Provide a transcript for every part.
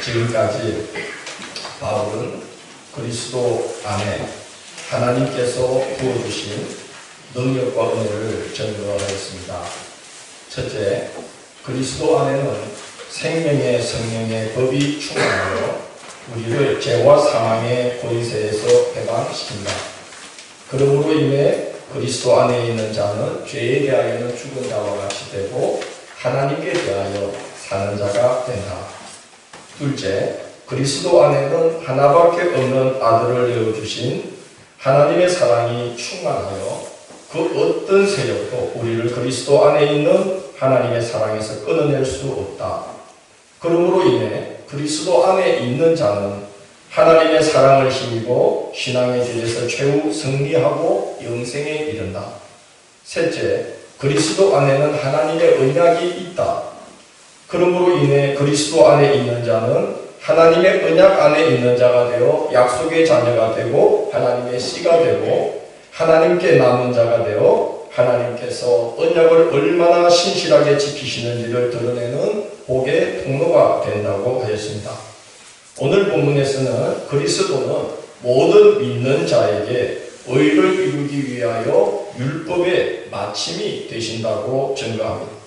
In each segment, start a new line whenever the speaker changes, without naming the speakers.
지금까지 바울은 그리스도 안에 하나님께서 부어주신 능력과 은혜를 전거하였습니다. 첫째, 그리스도 안에는 생명의 성령의 법이 충만하여 우리를 죄와 사망의 권세에서 해방시킨다. 그러므로 인해 그리스도 안에 있는 자는 죄에 대하여는 죽은 자와 같이 되고 하나님께 대하여 사는 자가 된다. 둘째, 그리스도 안에는 하나밖에 없는 아들을 내어주신 하나님의 사랑이 충만하여 그 어떤 세력도 우리를 그리스도 안에 있는 하나님의 사랑에서 끊어낼 수 없다. 그러므로 인해 그리스도 안에 있는 자는 하나님의 사랑을 힘입어 신앙의 길에서 최후 승리하고 영생에 이른다. 셋째, 그리스도 안에는 하나님의 언약이 있다. 그러므로 인해 그리스도 안에 있는 자는 하나님의 언약 안에 있는 자가 되어 약속의 자녀가 되고 하나님의 씨가 되고 하나님께 남은 자가 되어 하나님께서 언약을 얼마나 신실하게 지키시는지를 드러내는 복의 통로가 된다고 하였습니다. 오늘 본문에서는 그리스도는 모든 믿는 자에게 의를 이루기 위하여 율법의 마침이 되신다고 증거합니다.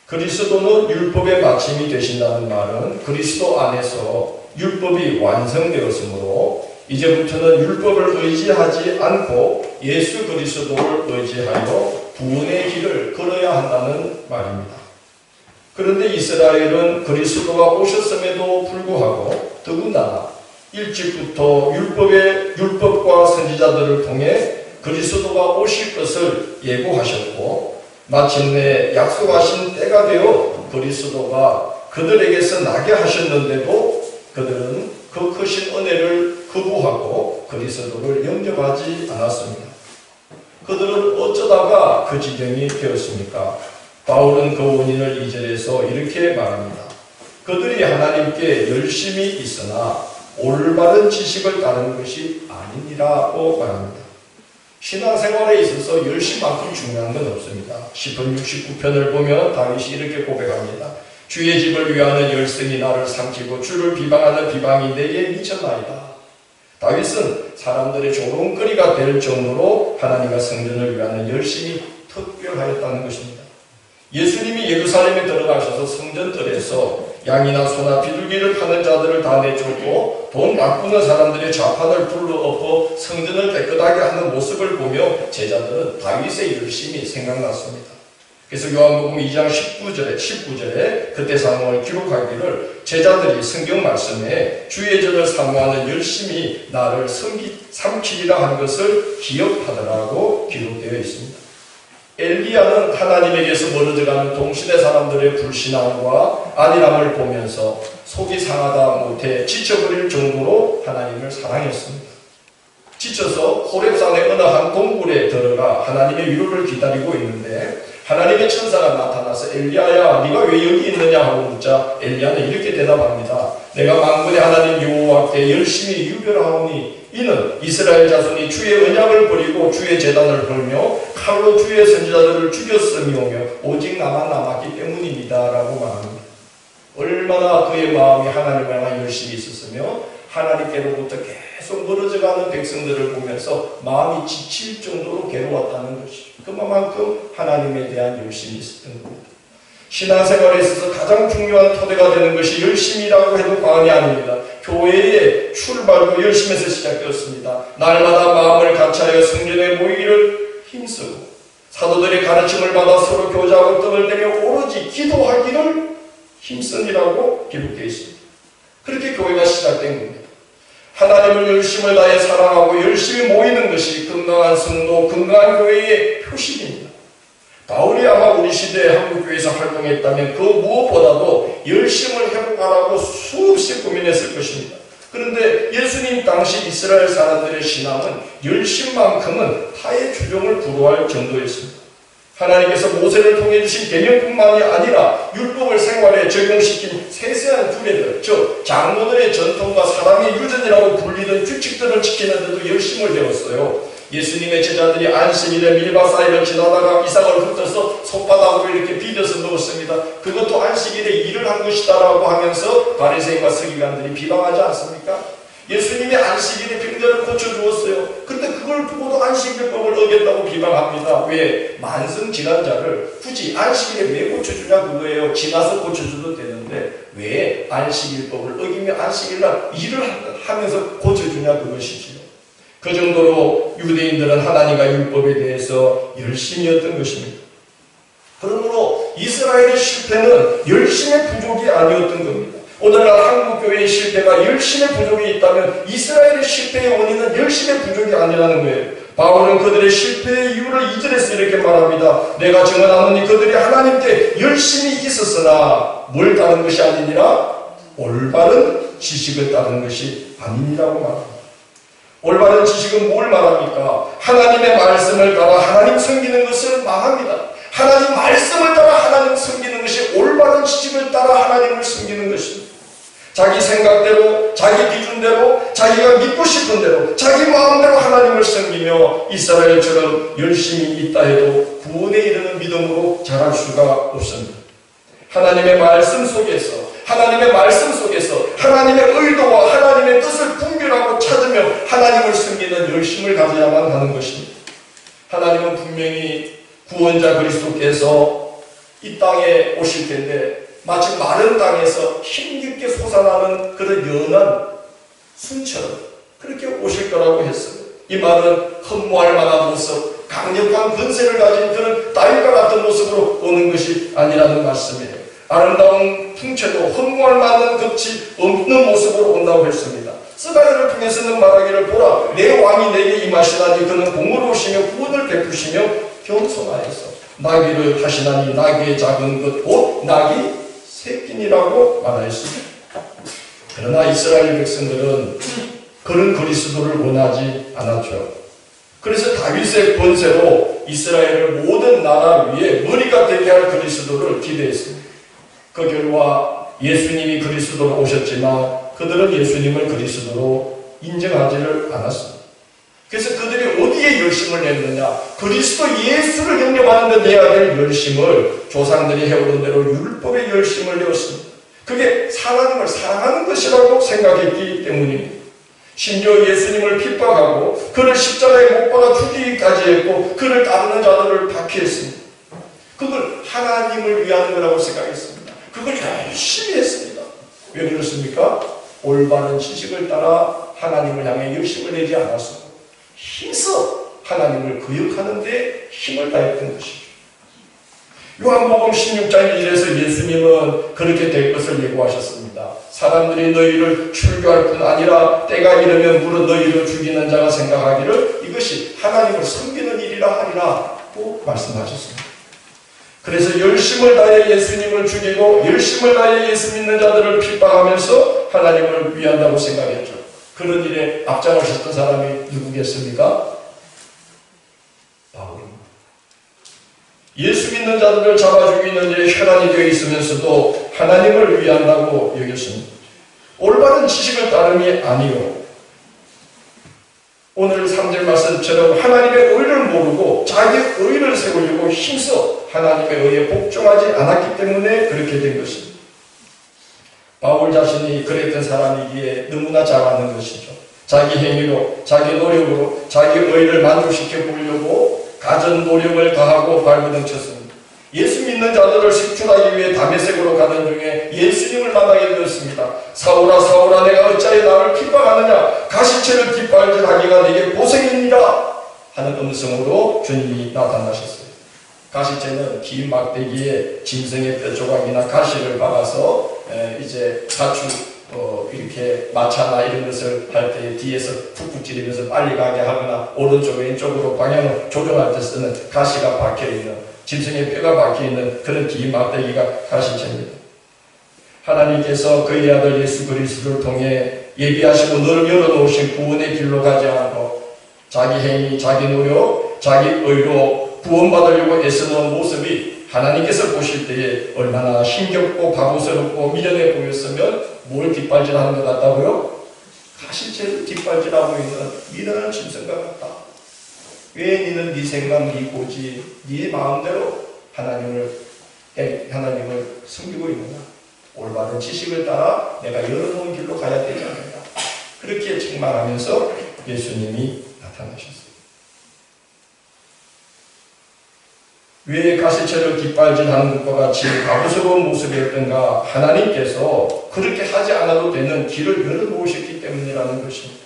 그리스도는 율법의 마침이 되신다는 말은 그리스도 안에서 율법이 완성되었으므로 이제부터는 율법을 의지하지 않고 예수 그리스도를 의지하여 구원의 길을 걸어야 한다는 말입니다. 그런데 이스라엘은 그리스도가 오셨음에도 불구하고 더군다나 일찍부터 율법과 선지자들을 통해 그리스도가 오실 것을 예고하셨고 마침내 약속하신 때가 되어 그리스도가 그들에게서 나게 하셨는데도 그들은 그 크신 은혜를 거부하고 그리스도를 영접하지 않았습니다. 그들은 어쩌다가 그 지경이 되었습니까? 바울은 그 원인을 2절에서 이렇게 말합니다. 그들이 하나님께 열심히 있으나 올바른 지식을 따르는 것이 아니니라고 말합니다. 신앙생활에 있어서 열심만큼 중요한 건 없습니다. 시편 69편을 보면 다윗이 이렇게 고백합니다. 주의 집을 위하는 열성이 나를 삼키고 주를 비방하는 비방이 내게 미쳤나이다. 다윗은 사람들의 조롱거리가 될 정도로 하나님과 성전을 위하는 열심이 특별하였다는 것입니다. 예수님이 예루살렘에 들어가셔서 성전뜰에서 양이나 소나 비둘기를 파는 자들을 다 내쫓고 돈 바꾸는 사람들의 좌판을 불러엎어 성전을 깨끗하게 하는 모습을 보며 제자들은 다윗의 열심이 생각났습니다. 그래서 요한복음 2장 19절에 그때 상황을 기록하기를 제자들이 성경 말씀에 주의 전을 사모하는 열심이 나를 삼키리라 한 것을 기억하더라고 기록되어 있습니다. 엘리야는 하나님에게서 멀어져가는 동시대 사람들의 불신앙과 안일함을 보면서 속이 상하다 못해 지쳐버릴 정도로 하나님을 사랑했습니다. 지쳐서 호렙산의 어느 한 동굴에 들어가 하나님의 위로를 기다리고 있는데 하나님의 천사가 나타나서 엘리야야 네가 왜 여기 있느냐 하고 묻자 엘리야는 이렇게 대답합니다. 내가 만군의 하나님 여호와께 열심히 유별하오니 이는 이스라엘 자손이 주의 언약을 버리고 주의 제단을 헐며 칼로 주의 선지자들을 죽였음이오며 오직 나만 남았기 때문입니다 라고 말합니다. 얼마나 그의 마음이 하나님을 향해 열심히 있었으며 하나님께로부터 계속 멀어져가는 백성들을 보면서 마음이 지칠 정도로 괴로웠다는 것이죠. 그만큼 하나님에 대한 열심이 있었던 겁니다. 신앙생활에 있어서 가장 중요한 토대가 되는 것이 열심이라고 해도 과언이 아닙니다. 교회의 출발도 열심에서 시작되었습니다. 날마다 마음을 같이하여 성전에 모이기를 힘쓰고 사도들의 가르침을 받아 서로 교제하고 떡을 떼며 오로지 기도하기를 힘쓰니라고 기록되어 있습니다. 그렇게 교회가 시작된 겁니다. 하나님을 열심을 다해 사랑하고 열심히 모이는 것이 건강한 성도, 건강한 교회의 표식입니다. 바울이 아마 우리 시대의 한국교회에서 활동했다면 그 무엇보다도 열심을 회복하라고 수없이 고민했을 것입니다. 그런데 예수님 당시 이스라엘 사람들의 신앙은 열심만큼은 타의 주종을 불허할 정도였습니다. 하나님께서 모세를 통해 주신 계명뿐만이 아니라 율법을 생활에 적용시킨 세세한 규례들, 즉 장로들의 전통과 사람의 유전이라고 불리던 규칙들을 지키는데도 열심을 배웠어요. 예수님의 제자들이 안식일에 밀밭 사이를 지나다가 이삭을 흩어서 손바닥으로 이렇게 비벼서 먹었습니다. 그것도 안식일에 일을 한 것이다라고 하면서 바리새인과 서기관들이 비방하지 않습니까? 예수님이 안식일에 병자를 고쳐주었어요. 그런데 그걸 보고도 안식일법을 어겼다고 비방합니다. 왜? 만성 질환자를 굳이 안식일에 왜 고쳐주냐 그거예요. 지나서 고쳐줘도 되는데 왜 안식일법을 어기며 안식일날 일을 하면서 고쳐주냐 그것이지요. 그 정도로 유대인들은 하나님과 율법에 대해서 열심이었던 것입니다. 그러므로 이스라엘의 실패는 열심의 부족이 아니었던 겁니다. 오늘날 한국교회의 실패가 열심의 부족이 있다면 이스라엘의 실패의 원인은 열심의 부족이 아니라는 거예요. 바울은 그들의 실패의 이유를 2절에서 이렇게 말합니다. 내가 증언하노니 그들이 하나님께 열심히 있었으나 뭘 따른 것이 아니니라 올바른 지식을 따른 것이 아니니라고 말합니다. 올바른 지식은 뭘 말합니까? 하나님의 말씀을 따라 하나님 섬기는 것을 말합니다. 하나님 말씀을 따라 하나님 섬기는 것이 올바른 지식을 따라 하나님을 섬기는 것입니다. 자기 생각대로, 자기 기준대로, 자기가 믿고 싶은 대로, 자기 마음대로 하나님을 섬기며 이스라엘처럼 열심히 있다 해도 구원에 이르는 믿음으로 자랄 수가 없습니다. 하나님의 말씀 속에서 하나님의 의도와 하나님의 뜻을 분별하고 찾으며 하나님을 섬기는 열심을 가져야만 하는 것입니다. 하나님은 분명히 구원자 그리스도께서 이 땅에 오실 텐데 마치 마른 땅에서 힘겹게 솟아나는 그런 연한 순처럼 그렇게 오실 거라고 했어요. 이 말은 허무할 만한 모습, 강력한 권세를 가진 그런 다윗과 같은 모습으로 오는 것이 아니라는 말씀이에요. 아름다운 풍채도 허무할 만한 것이 없는 모습으로 온다고 했습니다. 스가랴를 통해서는 말하기를 보라 내 왕이 내게 임하시나니 그는 공의로우시며 구원을 베푸시며 겸손하여서 나귀를 타시나니 나귀의 작은 것 곧 나귀 새끼니라고 말하였습니다. 그러나 이스라엘 백성들은 그런 그리스도를 원하지 않았죠. 그래서 다윗의 권세로 이스라엘을 모든 나라 위에 머리가 되게 할 그리스도를 기대했습니다. 그 결과 예수님이 그리스도로 오셨지만 그들은 예수님을 그리스도로 인정하지를 않았습니다. 그래서 그들이 어디에 열심을 냈느냐? 그리스도 예수를 영접하는 데 내야 될 열심을 조상들이 해오던 대로 율법의 열심을 내었습니다. 그게 하나님을 사랑하는 것이라고 생각했기 때문입니다. 심지어 예수님을 핍박하고 그를 십자가에 못 박아 죽이기까지 했고 그를 따르는 자들을 박해했습니다. 그걸 하나님을 위한 거라고 생각했습니다. 그걸 열심히 했습니다. 왜 그렇습니까? 올바른 지식을 따라 하나님을 향해 열심을 내지 않았습니다. 힘써 하나님을 거역하는 데 힘을 다했던 것이죠. 요한복음 16장 1절에서 예수님은 그렇게 될 것을 예고하셨습니다. 사람들이 너희를 출교할 뿐 아니라 때가 이르면 물어 너희를 죽이는 자가 생각하기를 이것이 하나님을 섬기는 일이라 하리라고 말씀하셨습니다. 그래서 열심을 다해 예수님을 죽이고 열심을 다해 예수 믿는 자들을 핍박하면서 하나님을 위한다고 생각했죠. 그런 일에 앞장서셨던 사람이 누구겠습니까? 바울입니다. 예수 믿는 자들을 잡아 죽이는 일에 혈안이 되어 있으면서도 하나님을 위한다고 여겼습니다. 올바른 지식을 따름이 아니요. 오늘 3절 말씀처럼 하나님의 의를 모르고 자기 의를 세우려고 힘써 하나님의 의에 복종하지 않았기 때문에 그렇게 된 것입니다. 바울 자신이 그랬던 사람이기에 너무나 잘 아는 것이죠. 자기 행위로, 자기 노력으로, 자기 의를 만족시켜 보려고 가전 노력을 다하고 발버둥쳤습니다. 예수 믿는 자들을 색출하기 위해 다메섹으로 가던 중에 예수님을 만나게 되었습니다. 사울아 사울아 내가 어찌하여 나를 핍박하느냐 가시체를 뒷발질하기가 내게 고생입니다 하는 음성으로 주님이 나타나셨어요. 가시체는 긴 막대기에 짐승의 뼈조각이나 가시를 박아서 이제 가축 이렇게 마차나 이런 것을 할 때 뒤에서 툭툭 찌르면서 빨리 가게 하거나 오른쪽 왼쪽으로 방향을 조정할 때 쓰는 가시가 박혀있는 짐승의 뼈가 박혀있는 그런 긴 막대기가 가시체입니다. 하나님께서 그의 아들 예수 그리스도를 통해 예비하시고 늘 열어놓으신 구원의 길로 가지 않고 자기 행위, 자기 노력, 자기 의로 구원받으려고 애쓰는 모습이 하나님께서 보실 때에 얼마나 힘겹고 바보스럽고 미련해 보였으면 뭘 뒷발질하는 것 같다고요? 가시체를 뒷발질하고 있는 미련한 짐승과 같다. 왜 너는 네 생각, 네 고지, 네 마음대로 하나님을 섬기고 있느냐? 올바른 지식을 따라 내가 열어놓은 길로 가야 되지 않느냐? 그렇게 책망하면서 예수님이 나타나셨어요. 왜 가시처럼 깃발질하는 것과 같이 가부스러운 모습이었던가? 하나님께서 그렇게 하지 않아도 되는 길을 열어놓으셨기 때문이라는 것입니다.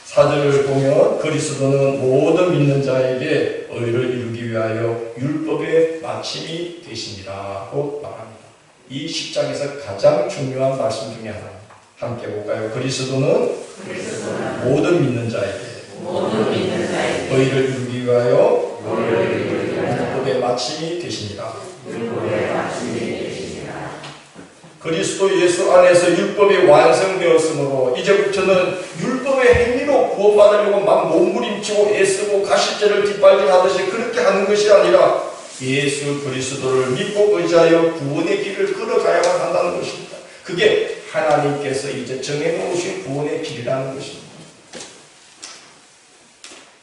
사절을 보면 그리스도는 모든 믿는 자에게 의를 이루기 위하여 율법의 마침이 되시니라고 말합니다. 이 10장에서 가장 중요한 말씀 중에 하나입니다. 함께 볼까요? 그리스도는 모든 믿는 자에게 의를 이루기 위하여 율법의 마침이 되시니라. 그리스도 예수 안에서 율법이 완성되었으므로 이제부터는 율법의 행위로 구원받으려고 막 몸부림치고 애쓰고 가시죄를 뒷발질하듯이 그렇게 하는 것이 아니라 예수 그리스도를 믿고 의지하여 구원의 길을 걸어가야만 한다는 것입니다. 그게 하나님께서 이제 정해놓으신 구원의 길이라는 것입니다.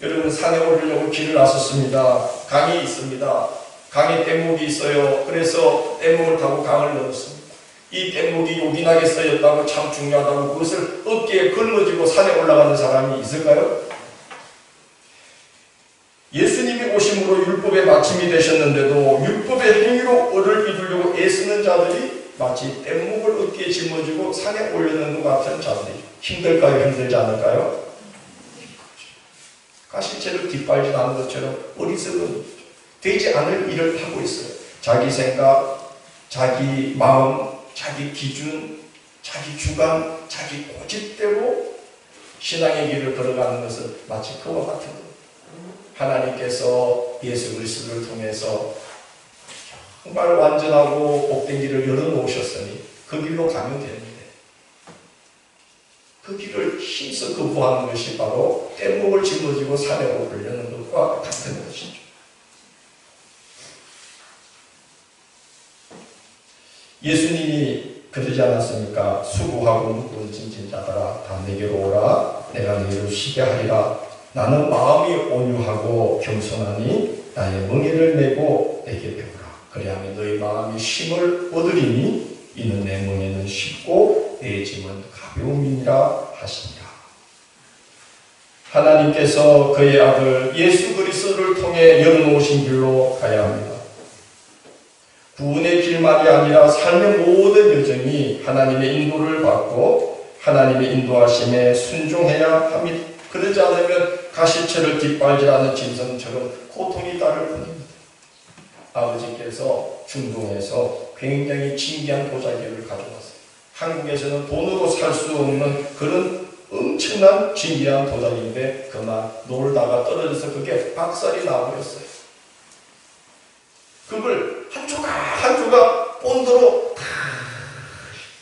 여러분, 산에 오르려고 길을 나섰습니다. 강이 있습니다. 강에 뗏목이 있어요. 그래서 뗏목을 타고 강을 넘었습니다. 이 뗏목이 요긴하게 쓰였다고 참 중요하다고 그것을 어깨에 걸머쥐고 산에 올라가는 사람이 있을까요? 예수님이 오심으로 율법의 마침이 되셨는데도 율법의 행위로 의를 이루려고 애쓰는 자들이 마치 뗏목을 어깨에 짊어지고 산에 올려놓는 것 같은 자들이 힘들까요? 힘들지 않을까요? 가시채를 뒷발질하는 것처럼 어리석은 되지 않을 일을 하고 있어요. 자기 생각, 자기 마음, 자기 기준, 자기 주관, 자기 고집대로 신앙의 길을 걸어가는 것은 마치 그와 같은 것. 하나님께서 예수 그리스도를 통해서 정말 완전하고 복된 길을 열어놓으셨으니 그 길로 가면 되는데 그 길을 힘써 거부하는 것이 바로 뗏목을 짊어지고 산에 오르려는 것과 같은 것이죠. 예수님이 그러지 않았습니까? 수고하고 무거운 짐진 자들아 다 내게로 오라. 내가 너희를 쉬게 하리라. 나는 마음이 온유하고 겸손하니 나의 멍에를 메고 내게 배우라. 그리하면 너희 마음이 쉼을 얻으리니 이는 내 멍에는 쉽고 내 짐은 가벼움이니라 하시니라. 하나님께서 그의 아들 예수 그리스도를 통해 열어놓으신 길로 가야 합니다. 구원의 길만이 아니라 삶의 모든 여정이 하나님의 인도를 받고 하나님의 인도하심에 순종해야 합니다. 그러지 않으면 가시채를 뒷발질하는 짐승처럼 고통이 따를 뿐입니다. 아버지께서 중동에서 굉장히 신기한 도자기를 가져왔어요. 한국에서는 돈으로 살 수 없는 그런 엄청난 신기한 도자기인데 그만 놀다가 떨어져서 그게 박살이 나버렸어요. 그걸 한 조각 한 조각 본드로 다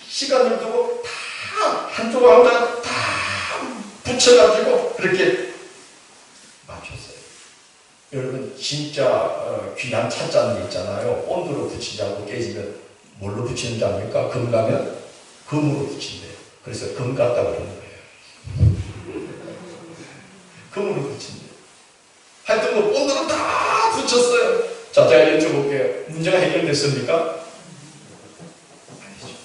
시간을 두고 다 한 조각 한 조각 다 붙여가지고 그렇게 맞췄어요. 여러분 진짜 귀한 찻잔이 있잖아요. 본드로 붙이자고 깨지면 뭘로 붙이는 줄 압니까? 금 가면 금으로 붙인대요. 그래서 금 같다 그러는 거예요. 금으로 붙인대요. 하여튼 뭐 본드로 다 붙였어요. 자, 제가 여쭤볼게요. 문제가 해결됐습니까? 아니죠.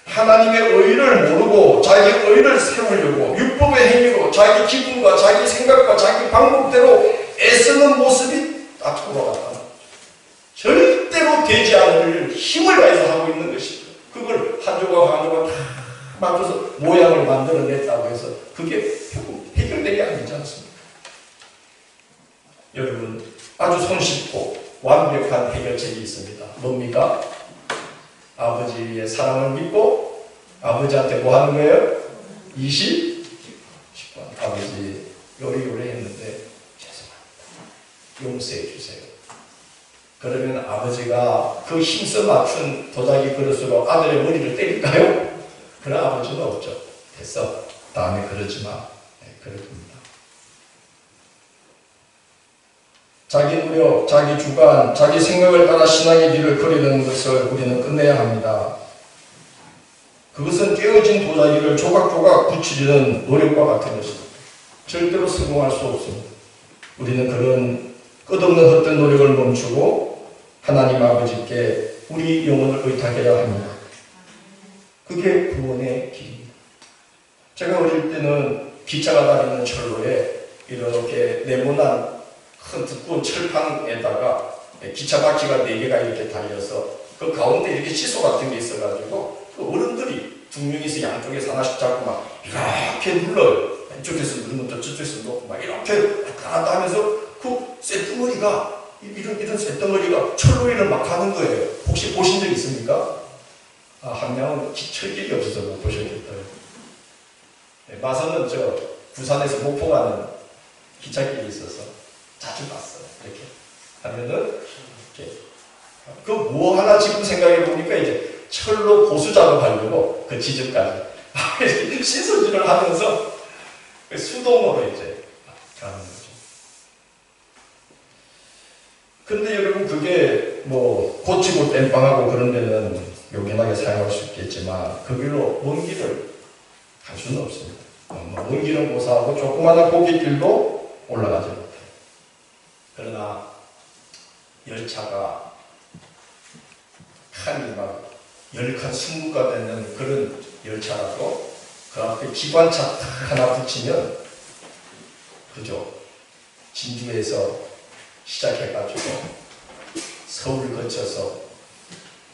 하나님의 의를 모르고 자기 의를 세우려고 율법의 행위로 자기 기분과 자기 생각과 자기 방법대로 애쓰는 모습이 딱 돌아갔다. 절대로 되지 않을 힘을 다해서 하고 있는 것이죠. 그걸 한 조각 한 조각 다 맞춰서 모양을 만들어냈다고 해서 그게 해결되게 아니지 않습니까? 여러분, 아주 손쉽고 완벽한 해결책이 있습니다. 뭡니까? 아버지의 사랑을 믿고 아버지한테 뭐 하는 거예요? 10번. 아버지 요리요리 했는데 죄송합니다. 용서해 주세요. 그러면 아버지가 그 힘써 맞춘 도자기 그릇으로 아들의 머리를 때릴까요? 그런 아버지는 없죠. 됐어. 다음에 그러지 마. 네, 그렇습니다. 자기 노력, 자기 주관, 자기 생각을 따라 신앙의 길을 걸으려는 것을 우리는 끝내야 합니다. 그것은 깨어진 도자기를 조각조각 붙이려는 노력과 같은 것입니다. 절대로 성공할 수 없습니다. 우리는 그런 끝없는 헛된 노력을 멈추고 하나님 아버지께 우리 영혼을 의탁해야 합니다. 그게 구원의 길입니다. 제가 어릴 때는 기차가 다니는 철로에 이렇게 네모난 큰 두꺼운 철판에다가 기차 바퀴가 4개가 이렇게 달려서 그 가운데 이렇게 시소 같은 게 있어가지고 그 어른들이 2명이서 양쪽에서 하나씩 잡고 막 이렇게 눌러요. 이쪽에서 누르면 또 저쪽에서 놓고 막 이렇게 갔다 하면서 그 쇳덩어리가 이런 쇳덩어리가 철로 위를 막 가는 거예요. 혹시 보신 적 있습니까? 한 명은 철길이 없어서 못 보셨겠어요. 마선은 저 부산에서 목포 가는 기차길이 있어서 자주 봤어요. 이렇게 하면은 이렇게 그 뭐 하나 지금 생각해 보니까 이제 철로 보수 작업하려고 그 지점까지 씻어질을 하면서 수동으로 이제 가는 거죠. 근데 여러분 그게 뭐 고치고 땜빵하고 그런 데는 요긴하게 사용할 수 있겠지만 그 길로 먼 길을 갈 수는 없습니다. 먼 길은 고사하고 조그마한 고깃길도 올라가지 못해요. 그러나 열차가 칸이 막 10칸, 20칸 되는 그런 열차라도 그 앞에 기관차 하나 붙이면 그죠? 진주에서 시작해가지고 서울 거쳐서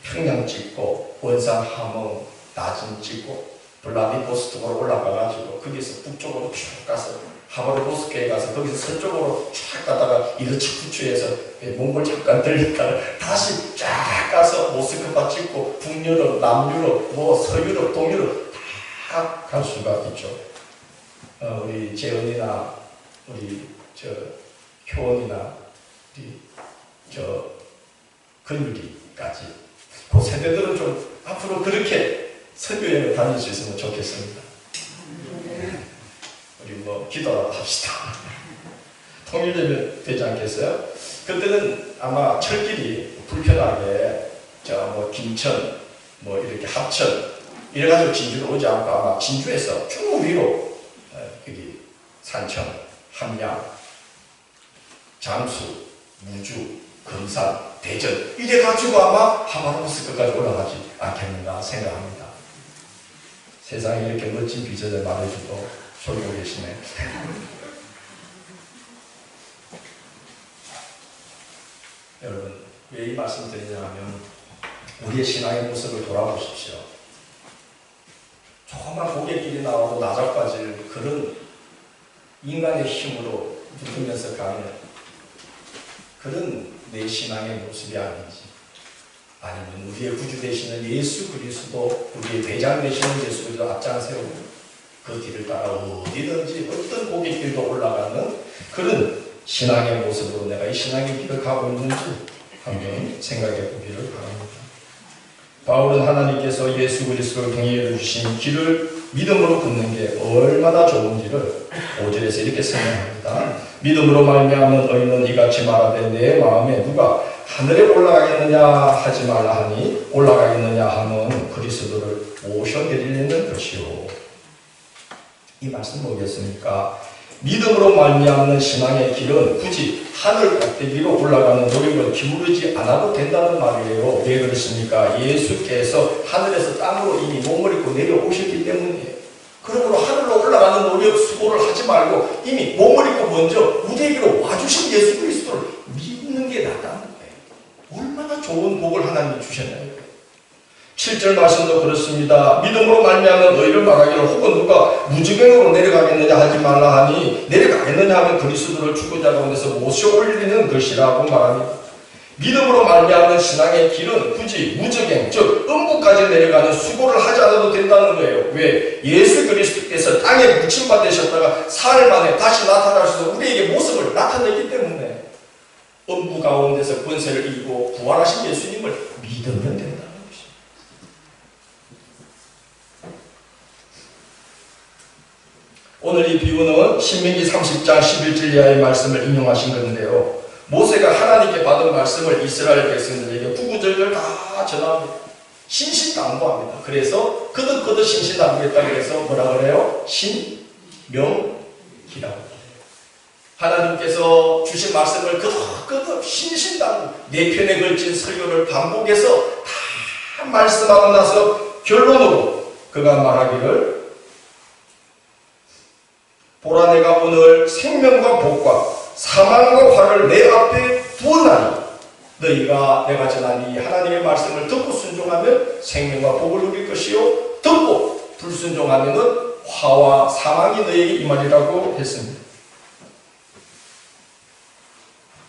평양 찍고 원산, 함흥, 나진 찍고 블라디보스토크로 올라가가지고 거기서 북쪽으로 쭉 가서 하바르보스크에 가서 거기서 서쪽으로 쫙 가다가 이르츠쿠츠에서 몽골 잠깐 들렸다가 다시 쫙 가서 모스크바 찍고 북유럽, 남유럽, 뭐 서유럽, 동유럽 다 갈 수가 있죠. 우리 재은이나 우리 저 효원이나 우리 저 근유리까지 그 세대들은 좀 앞으로 그렇게 선교여행을 다닐 수 있으면 좋겠습니다. 우리 뭐 기도라도 합시다. 통일되면 되지 않겠어요? 그때는 아마 철길이 불편하게 저 뭐 김천 뭐 이렇게 합천 이래가지고 진주로 오지 않고 아마 진주에서 쭉 위로 여기 산청, 함양, 잠수, 무주, 금산, 대전 이래가지고 아마 하바르보스크까지 올라가지 않겠는가 생각합니다. 세상에 이렇게 멋진 비전을 말해주고 소리고 계시네. 여러분 왜 이 말씀 드리냐 하면 우리의 신앙의 모습을 돌아보십시오. 조그만 고갯길이 나와도 나자빠질 그런 인간의 힘으로 누르면서 가는 그런 내 신앙의 모습이 아닌지, 아니면 우리의 구주 되시는 예수 그리스도, 우리의 대장 되시는 예수 그리스도 앞장 세우고 그 뒤를 따라 어디든지 어떤 고갯길도 올라가는 그런 신앙의 모습으로 내가 이 신앙의 길을 가고 있는지 한번 생각해 보기를 바랍니다. 바울은 하나님께서 예수 그리스도를 통해 주신 길을 믿음으로 걷는 게 얼마나 좋은지를 5절에서 이렇게 설명합니다. 믿음으로 말미암은 의인은 이같이 말하되 내 마음에 누가 하늘에 올라가겠느냐 하지 말라 하니 올라가겠느냐 하면 그리스도를 모셔내리려는 것이요. 이 말씀 뭐겠습니까? 믿음으로 말미암는 신앙의 길은 굳이 하늘 꼭대기로 올라가는 노력을 기울이지 않아도 된다는 말이에요. 왜 그렇습니까? 예수께서 하늘에서 땅으로 이미 몸을 입고 내려오셨기 때문이에요. 그러므로 하늘로 올라가는 노력 수고를 하지 말고 이미 몸을 입고 먼저 무대 위로 와주신 예수 그리스도를 믿는 게 낫다는 거예요. 얼마나 좋은 복을 하나님이 주셨나요? 7절 말씀도 그렇습니다. 믿음으로 말미암은 너희를 말하기를 혹은 누가 무지경으로 내려가겠느냐 하지 말라 하니 내려가겠느냐 하면 그리스도를 죽은 자 가운데서 모셔 올리는 것이라고 말합니다. 믿음으로 말미암는 신앙의 길은 굳이 무지경, 즉 음부까지 내려가는 수고를 하지 않아도 된다는 거예요. 왜? 예수 그리스도께서 땅에 묻힘받으셨다가 사흘 만에 다시 나타나셔서 우리에게 모습을 나타냈기 때문에 음부 가운데서 권세를 이기고 부활하신 예수님을 믿으면 된다. 오늘 이 비유는 신명기 30장 11절 이하의 말씀을 인용하신 건데요. 모세가 하나님께 받은 말씀을 이스라엘 백성들에게 구구절절 다 전합니다. 신신당부합니다. 그래서 거듭 신신당부했다고 해서 뭐라 그래요? 신명기라고. 하나님께서 주신 말씀을 끄덕끄덕 신신당부 네 편에 걸친 설교를 반복해서 다 말씀하고 나서 결론으로 그가 말하기를 보라 내가 오늘 생명과 복과 사망과 화를 내 앞에 두었나니 너희가 내가 전한 이 하나님의 말씀을 듣고 순종하면 생명과 복을 누릴 것이요 듣고 불순종하면 화와 사망이 너희에게 임하리라고 했습니다.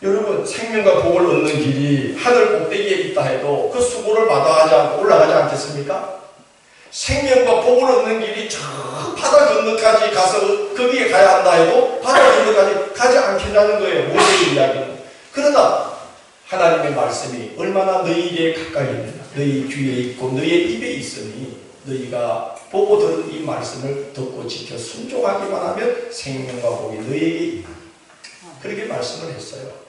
여러분, 생명과 복을 얻는 길이 하늘 꼭대기에 있다 해도 그 수고를 마다하지 않고 올라가지 않겠습니까? 생명과 복을 얻는 길이 저 바다 건너까지 가서 거기에 가야 한다 해도 바다 건너까지 가지 않겠다는 거예요. 모세의 이야기는. 그러나 하나님의 말씀이 얼마나 너희에게 가까이 있느냐, 너희 귀에 있고 너희의 입에 있으니 너희가 보고 들은 이 말씀을 듣고 지켜 순종하기만 하면 생명과 복이 너희에게 있다. 그렇게 말씀을 했어요.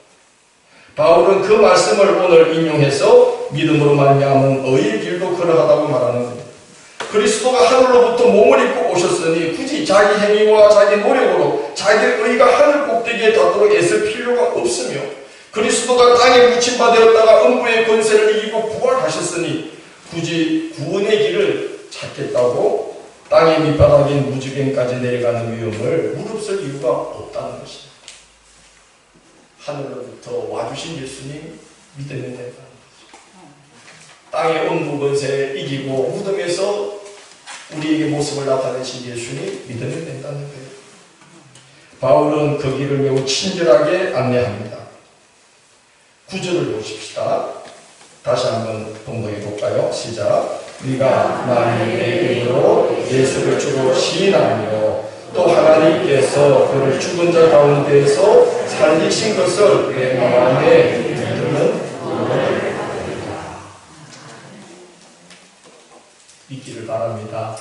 바울은 그 말씀을 오늘 인용해서 믿음으로 말미암은 의의 길로 걸어가다고 말하는 겁니다. 그리스도가 하늘로부터 몸을 입고 오셨으니 굳이 자기 행위와 자기 노력으로 자기 의가 하늘 꼭대기에 닿도록 애쓸 필요가 없으며 그리스도가 땅에 묻힌바 되었다가 음부의 권세를 이기고 부활하셨으니 굳이 구원의 길을 찾겠다고 땅의 밑바닥인 무지개까지 내려가는 위험을 무릅쓸 이유가 없다는 것입니다. 하늘로부터 와주신 예수님 믿으면 된다는 거죠. 땅의 음부 권세를 이기고 무덤에서 우리에게 모습을 나타내신 예수님 믿으면 된다는 거예요. 바울은 그 길을 매우 친절하게 안내합니다. 9절을 보십시다. 다시 한번 동동해 볼까요? 시작. 우리가 만일 이름으로 예수를 주로 시인하며 또 하나님께서 그를 죽은 자 가운데에서 살리신 것을 내 마음에 믿으면 믿기를 바랍니다.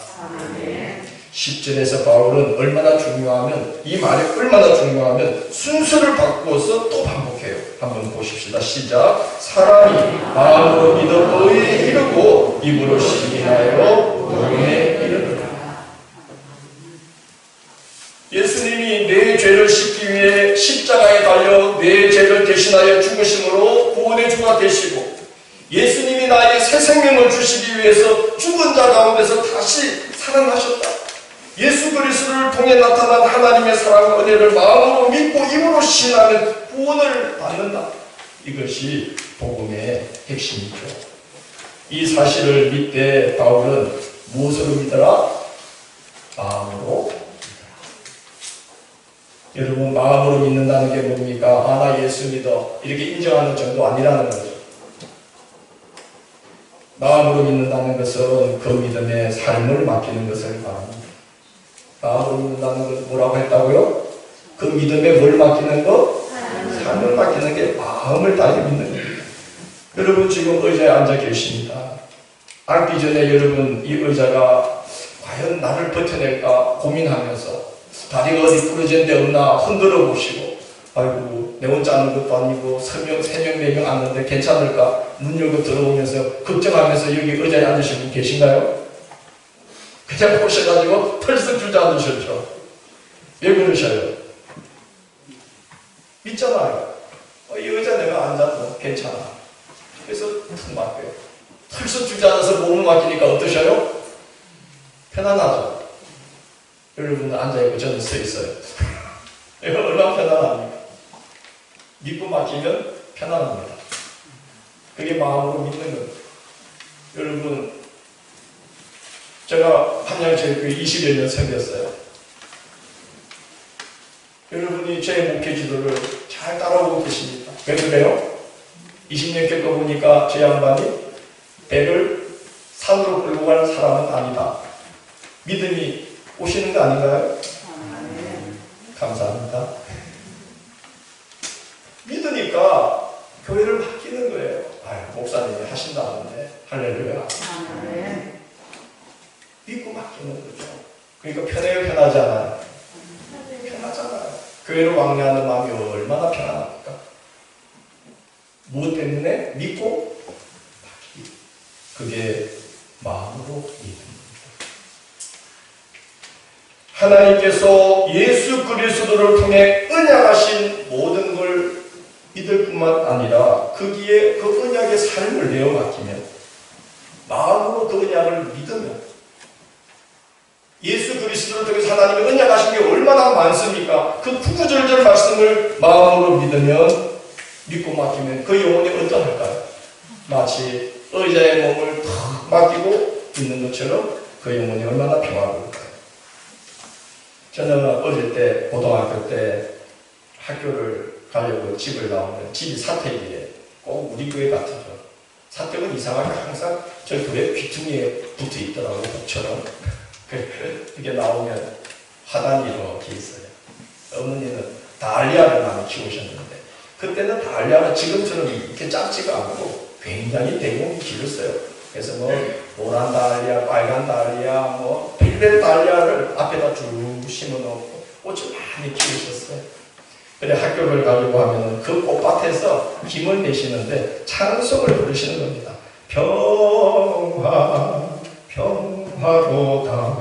10절에서 바울은 얼마나 중요하면 이 말이 얼마나 중요하면 순서를 바꾸어서 또 반복해요. 한번 보십시다. 시작. 사람이 마음으로 믿어 의에 이르고 입으로 시인하여 구원에 이르리라. 예수님이 내 죄를 씻기 위해 십자가에 달려 내 죄를 대신하여 죽으심으로 구원의 주가 되시고 예수님이 나에게 새 생명을 주시기 위해서 죽은 자 가운데서 다시 살아나셨다. 예수 그리스도를 통해 나타난 하나님의 사랑과 은혜를 마음으로 믿고 입으로 신하면 구원을 받는다. 이것이 복음의 핵심이죠. 이 사실을 믿되 바울은 무엇으로 믿어라? 마음으로 믿어라. 여러분, 마음으로 믿는다는 게 뭡니까? 아, 나 예수 믿어. 이렇게 인정하는 정도 아니라는 거죠. 마음으로 믿는다는 것은 그 믿음에 삶을 맡기는 것을 말합니다. 마음으로 믿는다는 것은 뭐라고 했다고요? 그 믿음에 뭘 맡기는 것? 삶을 맡기는 게 마음을 다해 믿는 겁니다. 여러분 지금 의자에 앉아 계십니다. 앉기 전에 여러분 이 의자가 과연 나를 버텨낼까 고민하면서 다리가 어디 부러진 데 없나 흔들어 보시고 아이고 내 혼자 앉는 것도 아니고 3명, 4명, 4명 앉는데 괜찮을까? 문 열고 들어오면서 걱정하면서 여기 의자에 앉으신 분 계신가요? 그냥 오셔가지고 털썩 주저앉으셨죠. 왜 그러셔요? 믿잖아요. 이 의자 내가 앉아도 괜찮아. 그래서 턱 맡겨요. 털썩 주저앉아서 몸을 맡기니까 어떠셔요? 편안하죠? 여러분은 앉아있고 저는 서 있어요. 이거 얼마나 편안합니까? 믿고 맡기면 편안합니다. 그게 마음으로 믿는 겁니다. 여러분, 제가 한양체육교회 20여 년 섬겼어요. 여러분이 제 목회 지도를 잘 따라오고 계십니다. 왜 그래요? 20년 겪어보니까 제 양반이 배를 산으로 끌고 갈 사람은 아니다. 믿음이 오시는 거 아닌가요? 감사합니다. 믿으니까 교회를 맡기는 거예요. 아유, 목사님이 하신다는데 할렐루야. 믿고 맡기는 거죠. 그러니까 편해요, 편하지 않아요? 편하잖아요. 교회를 왕래하는 마음이 얼마나 편안합니까? 무엇 때문에? 믿고 맡기기. 그게 마음으로 믿습니다. 하나님께서 예수 그리스도를 통해 언약하신 모든 걸 믿을 뿐만 아니라 거기에 그 언약의 삶을 내어 맡기면, 마음으로 그 언약을 믿으면, 예수 그리스도를 통해서 하나님이 언약하신 게 얼마나 많습니까? 그 구구절절 말씀을 마음으로 믿으면, 믿고 맡기면 그 영혼이 어떠할까요? 마치 의자의 몸을 탁 맡기고 있는 것처럼 그 영혼이 얼마나 평화로울까요? 저는 어릴 때, 고등학교 때 학교를 가려고 집을 나오면 집이 사택이에 꼭 우리 교회 같아요. 사택은 이상하게 항상 저희 교회 귀퉁이에 붙어 있더라고요. 복처럼. 이게 나오면 화단이 이렇게 있어요. 어머니는 달리아를 많이 키우셨는데 그때는 달리아가 지금처럼 이렇게 짧지가 않고 굉장히 대공이 길었어요. 그래서 뭐 노란 달리아, 빨간 달리아, 뭐 필벳 달리아를 앞에다 쭉 심어놓고 꽃을 많이 키우셨어요. 그래 학교를 가려고 하면 그 꽃밭에서 힘을 내시는데 찬송을 부르시는 겁니다. 평화 평화로다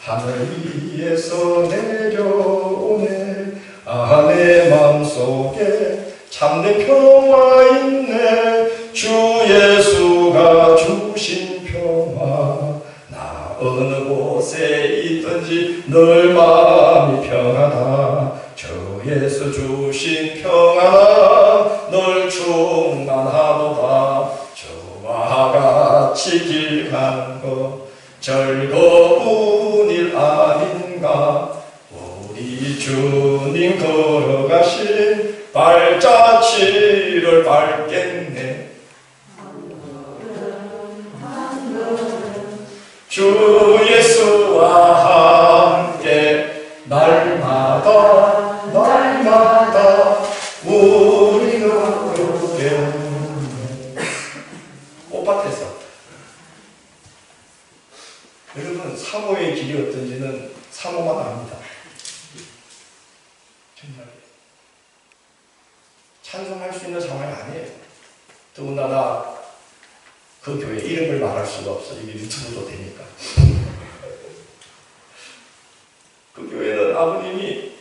하늘 위에서 내려오네 내 마음속에 참된 평화 있네 주 예수가 주신 평화 나 어느 곳에 있든지 늘 마음이 평하다 주 예수 주신 평화 늘 충만하도다 주와 같이 길 가는 것 즐거운 일 아닌가 우리 주님 걸어가신 발자취를 밟겠네 주 예수와 함께 날마다 우리는 그렇게 꽃밭에서 여러분 사모의 길이 어떤지는 사모만 압니다. 정말 찬송할 수 있는 상황이 아니에요. 더군다나 그 교회 이름을 말할 수가 없어. 이게 유튜브도 되니까. 그 교회는 아버님이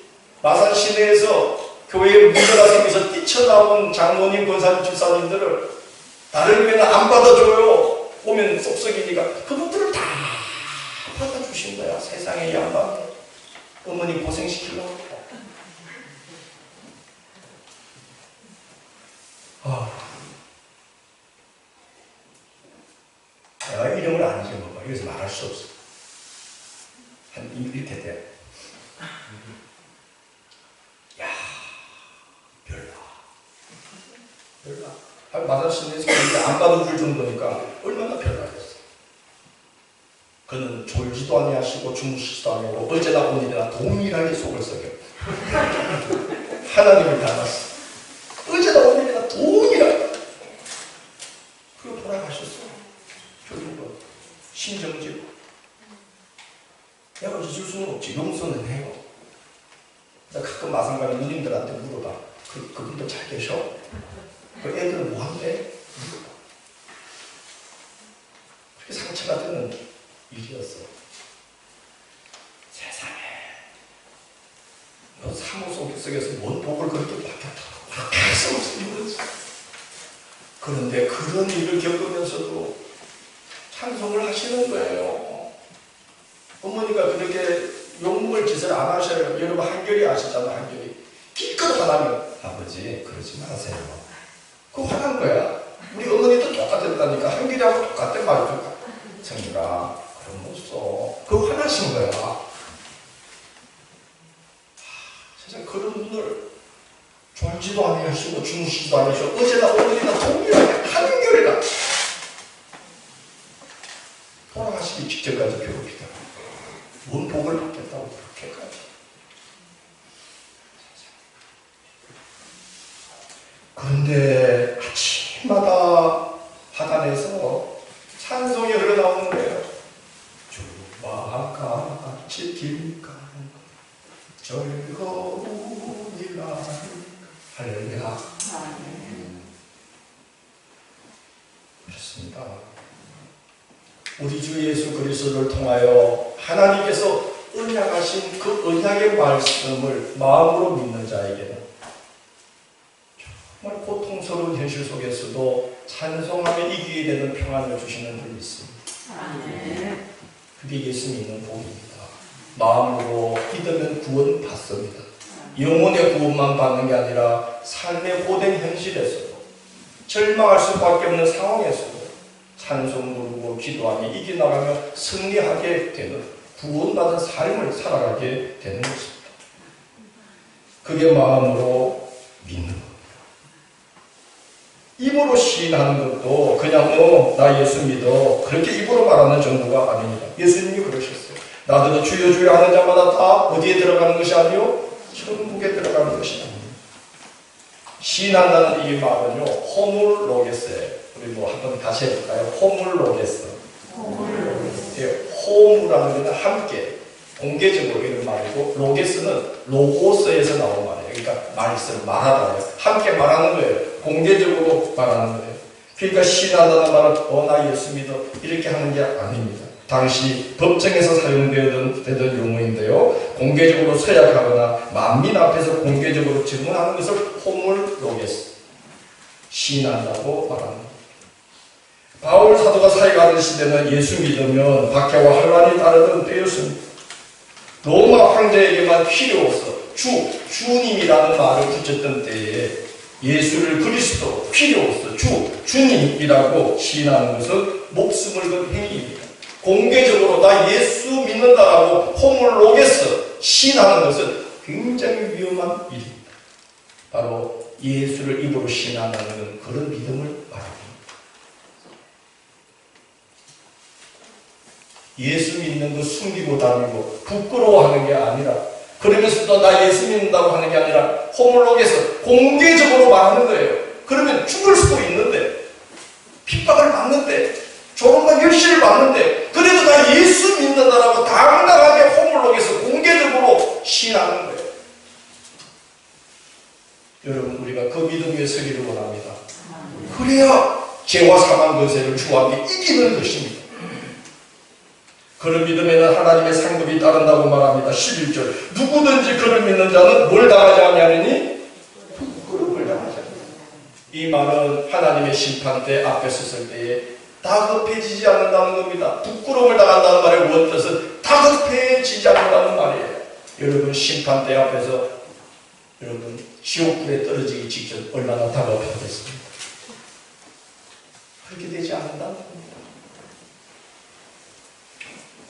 마산 시내에서 교회에 문제가 생겨서 뛰쳐나온 장로님, 권사님, 집사님들을 다른 교회는 안 받아줘요. 오면 쏙쏙이니까 그분들을 다 받아주신 거야. 세상의 양반 어머니 고생시키려고. 내가 이름을 안 지은 거야. 여기서 말할 수 없어. 한 이렇게 돼. 야, 별나. 마산시내에서 안 받아줄 정도니까 얼마나 별나겠어. 그는 졸지도 아니하시고 주무시지도 아니하고 어제나 오늘이나 동일하게 속을 썩여. 하나님을 닮았어. 어제나 오늘이나 동일하게. 그리고 돌아가셨어. 교육은 신정지고. 내가 잊을 수는 없지. 용서는 해요. 내가 가끔 마산 가면 누님들한테 물어봐. 그분들 잘 계셔? 그 애들은 뭐 한대? 그렇게 상처가 되는 일이었어. 세상에. 너 사무 속에서 뭔 복을 그렇게 받겠다고. 계속 없으니 그런데 그런 일을 겪으면서도 찬송을 하시는 거예요. 어머니가 그렇게 욕먹을 짓을 안 하셔요. 여러분 한결이 아시잖아. 한결이. 기껏 화나면 아버지 그러지 마세요. 그거 화난 거야. 우리 어머니도 똑같았다니까. 한결이하고 똑같단 말이죠. 정유라 그럼 못 써. 그거 화나신 거야. 세상에 그런 분들 졸지도 아니하시고 주무시지도 아니하시고 어제나 오늘이나 동일하게 한결이나 돌아가시기 직전까지 괴롭히다. 뭔 복을 받겠다고 그렇게까지. 그런데 아침마다 화단에서 찬송이 흘러나오는 거예요. 주와 같이 길 가는 것 즐거운 일 아닌가. 할렐루야. 그렇습니다. 우리 주 예수 그리스도를 통하여 하나님께서 언약하신 그 언약의 말씀을 마음으로 믿는 자에게는 정말 고통스러운 현실 속에서도 찬송하며 이기게 되는 평안을 주시는 분이 있습니다. 그게 예수 믿는 복입니다. 마음으로 믿으면 구원 받습니다. 영혼의 구원만 받는 게 아니라 삶의 고된 현실에서도 절망할 수밖에 없는 상황에서도 찬송 부르고 기도하며 이겨나가며 승리하게 되는 구원받은 삶을 살아가게 되는 것입니다. 그게 마음으로 믿는 겁니다. 입으로 시인하는 것도 그냥 나 예수 믿어 그렇게 입으로 말하는 정도가 아닙니다. 예수님이 그러셨어요. 나더러 주여 주여 하는 자마다 다 어디에 들어가는 것이 아니요 천국에 들어가는 것이 아닙니다. 시인한다는 이 말은요 호물로게스예요. 우리 한번 같이 해볼까요? 호물로게스. 호무라는 것은 함께 공개적으로 이런 말이고 로게스는 로고스에서 나온 말이에요. 그러니까 말하다예요. 함께 말하는 거예요. 공개적으로 말하는 거예요. 그러니까 시인한다는 말은 나 예수 믿어 이렇게 하는 게 아닙니다. 당시 법정에서 사용되던 용어인데요. 공개적으로 서약하거나 만민 앞에서 공개적으로 증언하는 것을 호물로게스, 시인한다고 말합니다. 바울 사도가 사역하던 시대는 예수 믿으면 박해와 환란이 따르던 때였습니다. 로마 황제에게만 필요없어 주님이라는 말을 붙였던 때에 예수를 그리스도 필요없어 주님이라고 시인하는 것은 목숨을 건 행위입니다. 공개적으로 나 예수 믿는다라고 호물로게스 시인하는 것은 굉장히 위험한 일입니다. 바로 예수를 입으로 시인한다는 그런 믿음을 말합니다. 예수 믿는 거 숨기고 다니고 부끄러워하는 게 아니라 그러면서도 나 예수 믿는다고 하는 게 아니라 호물로게스 공개적으로 말하는 거예요. 그러면 죽을 수도 있는데 핍박을 받는데 조금만 멸시를 받는데 그래도 나 예수 믿는다라고 당당하게 호물로게스 공개적으로 시인하는 거예요. 여러분 우리가 그 믿음 위에 서기를 원합니다. 그래야 죄와 사망 권세를 주와 함께 이기는 것입니다. 그를 믿으면 하나님의 상급이 따른다고 말합니다. 11절 누구든지 그를 믿는 자는 뭘 당하지 아니하느니 부끄러움을 당하지 않는다. 이 말은 하나님의 심판대 앞에 섰을 때에 다급해지지 않는다는 겁니다. 부끄러움을 당한다는 말의 원뜻은 다급해지지 않는다는 말이에요. 여러분 심판대 앞에서 여러분 지옥불에 떨어지기 직전 얼마나 다급하겠습니까? 그렇게 되지 않는다는 겁니다.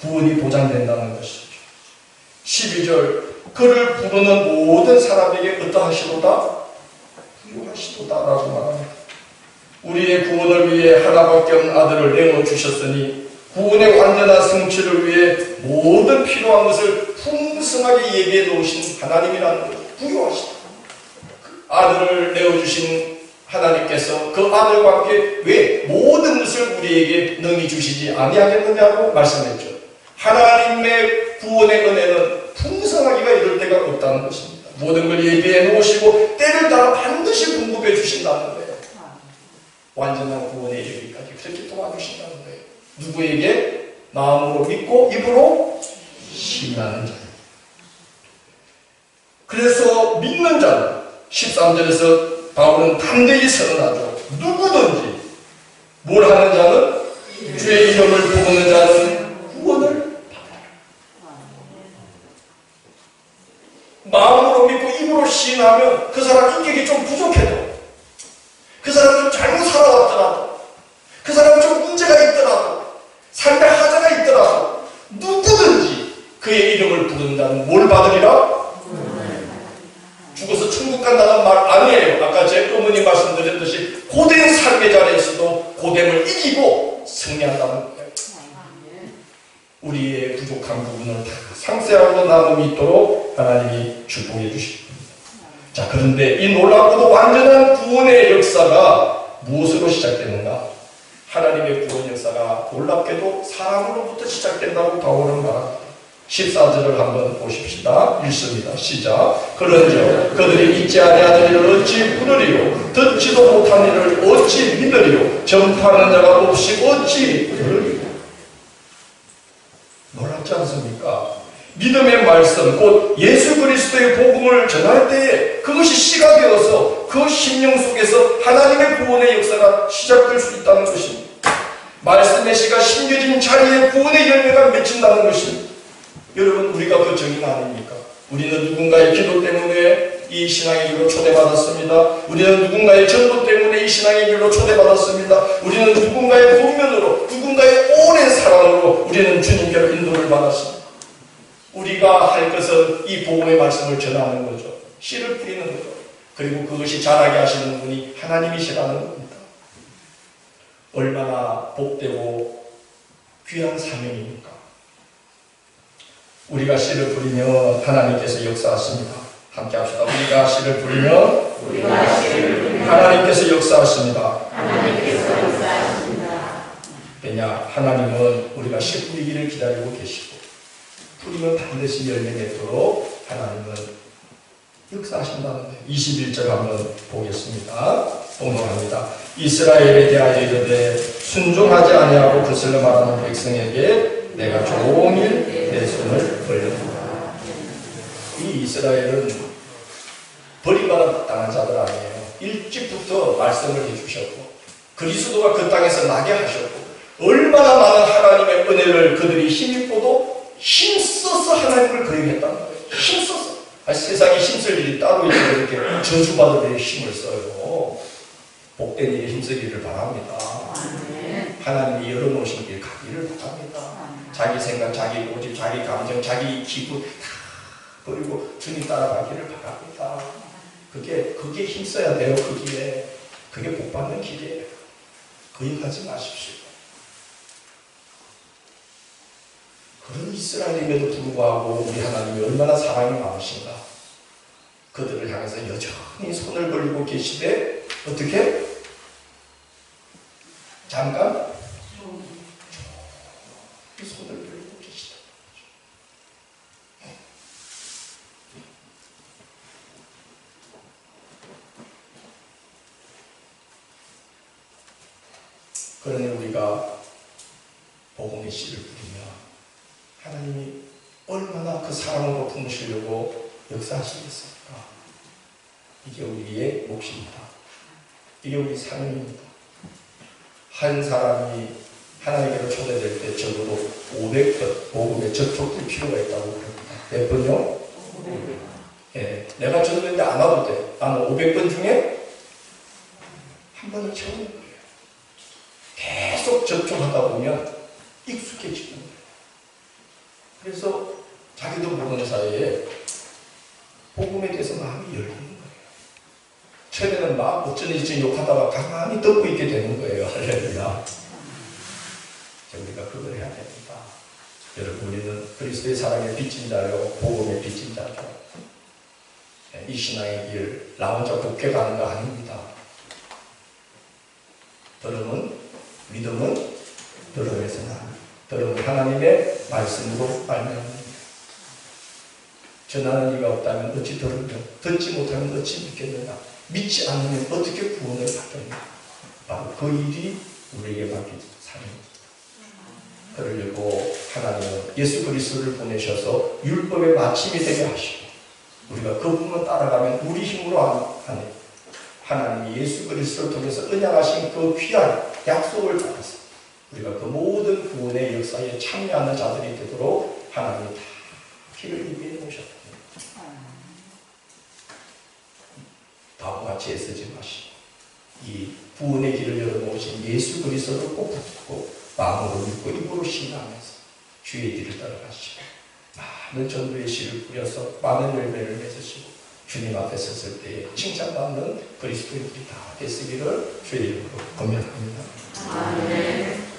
구원이 보장된다는 것이죠. 12절 그를 부르는 모든 사람에게 어떠하시도다? 부유하시도다라고 말합니다. 우리의 구원을 위해 하나밖에 없는 아들을 내어주셨으니 구원의 완전한 성취를 위해 모든 필요한 것을 풍성하게 예비해 놓으신 하나님이라는 것 부유하시다. 그 아들을 내어주신 하나님께서 그 아들과 함께 왜 모든 것을 우리에게 능히 주시지 아니하겠느냐고 말씀했죠. 하나님의 구원의 은혜는 풍성하기가 이를 데가 없다는 것입니다. 모든 걸 예비해 놓으시고 때를 따라 반드시 공급해 주신다는 거예요. 완전한 구원에 이르기까지 그렇게 도와주신다는 거예요. 누구에게? 마음으로 믿고 입으로 신하는 자. 그래서 믿는 자는 13절에서 바울은 담대히 선언하죠. 누구든지 뭘 하는 자는 주의 이름을 부르는 자는 구원을 마음으로 믿고 입으로 시인하면 그 사람 인격이 좀 부족해도 그 사람은 좀 잘못 살아왔더라도 그 사람은 좀 문제가 있더라도 삶에 하자가 있더라도 누구든지 그의 이름을 부른다는 뭘 받으리라? 죽어서 천국 간다는 말 아니에요. 아까 제 어머니 말씀드렸듯이 고된 삶의 자리에서도 고됨을 이기고 승리한다는 거예요. 우리의 부족한 부분을 다 상세하고 나눔이 있도록 하나님이 축복해 주십니다. 자, 그런데 이 놀랍고도 완전한 구원의 역사가 무엇으로 시작되는가? 하나님의 구원 역사가 놀랍게도 사람으로부터 시작된다고 바울은 말합니다. 14절을 한번 보십시다. 읽습니다. 시작. 그런즉 그들이 믿지 아니하는 일을 어찌 부르리요? 듣지도 못한 일을 어찌 믿으리요? 전파하는 자가 없이 어찌 들으리요? 놀랍지 않습니까? 믿음의 말씀, 곧 예수 그리스도의 복음을 전할 때에 그것이 씨가 되어서 그 심령 속에서 하나님의 구원의 역사가 시작될 수 있다는 것입니다. 말씀의 씨가 심겨진 자리에 구원의 열매가 맺힌다는 것입니다. 여러분, 우리가 그 증인 아닙니까? 우리는 누군가의 기도 때문에 이 신앙의 길로 초대받았습니다. 우리는 누군가의 전도 때문에 이 신앙의 길로 초대받았습니다. 우리는 누군가의 권면으로, 누군가의 오랜 사랑으로 우리는 주님께로 인도를 받았습니다. 우리가 할 것은 이 복음의 말씀을 전하는 거죠. 씨를 뿌리는 거죠. 그리고 그것이 자라게 하시는 분이 하나님이시라는 겁니다. 얼마나 복되고 귀한 사명입니까? 우리가 씨를 뿌리면 하나님께서 역사하십니다. 함께 합시다. 우리가 씨를 뿌리면 하나님께서 역사하십니다. 왜냐? 하나님은 우리가 씨 뿌리기를 기다리고 계시고 뿌리면 반드시 열매 맺도록 하나님은 역사하신다는 거예요. 21절 한번 보겠습니다. 봉독합니다. 이스라엘에 대하여 이르되 순종하지 아니하고 거슬러 말하는 백성에게 내가 종일 내 손을 벌렸다. 이 이스라엘은 버림받아 당한 자들 아니에요. 일찍부터 말씀을 해주셨고 그리스도가 그 땅에서 나게 하셨고 얼마나 많은 하나님의 은혜를 그들이 힘입고도 힘써서 하나님을 거역했다는 거예요. 힘써서. 세상에 힘쓸 일이 따로 있어서 이렇게 저주받을 일에 힘을 써요. 복된 일에 힘쓰기를 바랍니다. 하나님이 열어놓으신 길 가기를 바랍니다. 자기 생각, 자기 고집, 자기 감정, 자기 기분 다 버리고 주님 따라가기를 바랍니다. 그게 힘써야 돼요. 그게 복받는 길이에요. 거역하지 마십시오. 그런 이스라엘임에도 불구하고 우리 하나님이 얼마나 사랑이 많으신가. 그들을 향해서 여전히 손을 벌리고 계시되 어떻게? 잠깐 손을 벌리고 계시다. 그러니 우리가 복음의 씨를 뿌리며 하나님이 얼마나 그 사랑으로 품으시려고 역사하시겠습니까? 이게 우리의 몫입니다. 이게 우리 사명입니다. 한 사람이 하나님께로 초대될 때 적어도 500번 복음에 접촉될 필요가 있다고 합니다. 몇 번요? 500번. 예, 내가 전도했는데 안 와도 돼. 나는 500번 중에 한 번은 채우는 거예요. 계속 접촉하다 보면 익숙해지는 거예요. 그래서 자기도 모르는 사이에 복음에 대해서 마음이 열리는 거예요. 처음에는 막 어쩌는지 욕하다가 가만히 듣고 있게 되는 거예요. 할렐루야. 우리가 그걸 해야 됩니다. 여러분, 우리는 그리스도의 사랑에 빚진 자요, 복음에 빚진 자죠. 이 신앙의 길, 나 혼자 국회 가는 거 아닙니다. 들음은, 믿음은 들음에서 납니다. 들음은 하나님의 말씀으로 말미암습니다. 전하는 이가 없다면 어찌 들으며 듣지 못하면 어찌 믿겠느냐. 믿지 않으면 어떻게 구원을 받겠느냐. 바로 그 일이 우리에게 맡긴 사명입니다. 그러려고 하나님은 예수 그리스도를 보내셔서 율법의 마침이 되게 하시고 우리가 그분을 따라가면 우리 힘으로 하는 하나님이 예수 그리스도를 통해서 언약하신 그 귀한 약속을 받아서 우리가 그 모든 구원의 역사에 참여하는 자들이 되도록 하나님이 다 피를 입에 놓으셨다. 바보같이 애쓰지 마시고 이 구원의 길을 열어놓으신 예수 그리스도를 꼭 붙들고 마음으로 믿고 입으로 신앙하면서 주의 길을 따라가시고 많은 전도의 씨를 뿌려서 많은 열매를 맺으시고 주님 앞에 섰을 때에 칭찬받는 그리스도인들이 다 되시기를 주의 이름으로 권면합니다. 아멘.